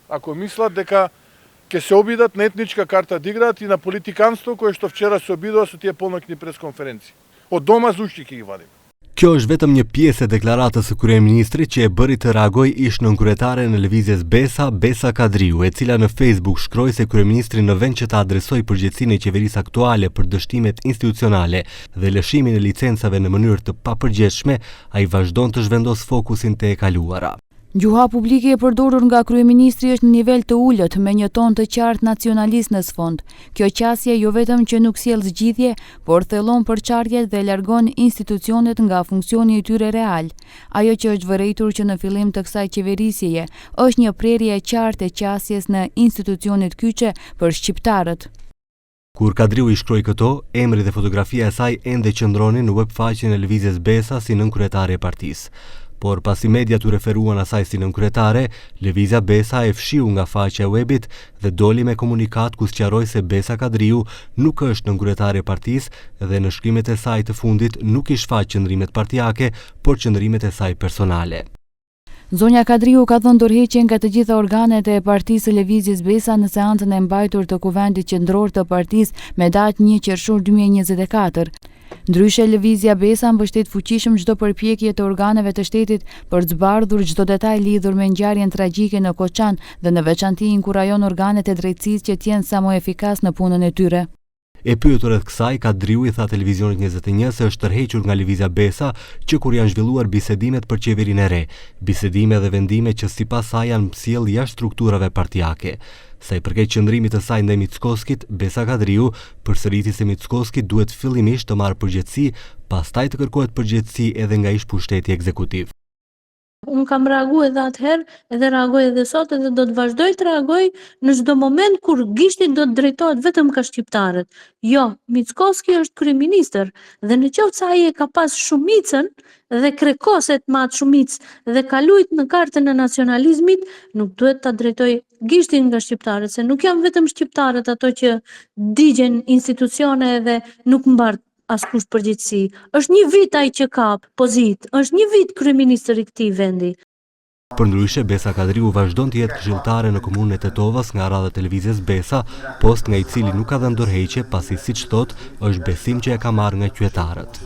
Ako mislat дека ќе се обидат на етничка карта да играат и на политиканство кое што вчера се обидува со тие полноќни пресконференции. Од дома зушти ќе ги вадим. Kjo është vetëm një pjesë e deklaratës së kryeministrit që e bëri të reagoj ish nënkryetare në lëvizjes Besa, Besa Kadriu, e cila në Facebook shkroi se kryeministri në vend që ta adresoi përgjegjësinë e qeverisë aktuale për dështimet institucionale dhe lëshimin e licencave në mënyrë të papërgjegjshme, ai vazhdon të zhvendos fokusin te e kaluara. Gjuha publike e përdorur nga kryeministri është në nivel të ulët me një ton të qartë nacionalist në sfond. Kjo qasje jo vetëm që nuk sjell zgjidhje, por thellon përçarjet dhe largon institucionet nga funksioni i tyre real. Ajo që është vërejtur që në fillim të kësaj qeverisjeje është një prerje e qartë e qasjes në institucionet kyçe për shqiptarët. Kur Kadriu i shkroi këto, emri dhe fotografia e saj ende qëndronin në webfaqen e lëvizjes Besa si nënkryetare e partisë. Por pasi mediat u referuan asaj si nënkryetare, lëvizja Besa e fshiu nga faqja e webit dhe doli me komunikat ku sqaroi se Besa Kadriu nuk është nënkryetare e partisë dhe në shkrimet e saj të fundit nuk i shfaq qëndrimet partijake, por qëndrimet e saj personale. Zonja Kadriu ka dhënë dorëheqje nga të gjitha organet e Partisë së Lëvizjes Besa në seancën e mbajtur të Kuvendit Qendror të partisë me datë 1 qershor 2024. Ndryshe, lëvizja Besa mbështet fuqishëm çdo përpjekje të organeve të shtetit për të zbardhur çdo detaj lidhur me ngjarjen tragjike në Koçan dhe në veçanti inkurajon organet e drejtësisë që të jenë sa më efikas në punën e tyre. E pyetur rreth kësaj, Kadriu i tha televizionit 21 se është tërhequr nga lëvizja Besa që kur janë zhvilluar bisedimet për qeverinë e re, bisedime dhe vendime që sipas saj janë sjell jashtë strukturave partijake. Sa i përket qëndrimit të saj ndaj Mickoskit, Besa Kadriu përsëriti se Mickoski duhet fillimisht të marrë përgjegjësi, pastaj të kërkohet përgjegjësi edhe nga ish pushteti ekzekutiv. Unë kam reagu edhe atëherë, edhe reagoj edhe sot, edhe do të vazhdoj të reagoj në çdo moment kur gishti do të drejtohet vetëm ka shqiptarët. Jo, Mickoski është kryeministër dhe në qoftë se ai e ka pas shumicën dhe krekoset me atë shumicë dhe ka luajtur në kartën e nacionalizmit, nuk duhet ta drejtoj gishtin nga shqiptarët, se nuk janë vetëm shqiptarët ato që digjen institucione dhe nuk mbar askush përgjegjësi. Është një vit ai që ka pozitë, është një vit kryeministër i këtij vendi. Përndryshe, Besa Kadriu vazhdon të jetë këshilltare në komunën e Tetovës nga radha e televizjes Besa, post nga i cili nuk ka dhënë dorëheqje pasi siç thotë, është besim që e ka marrë nga qytetarët.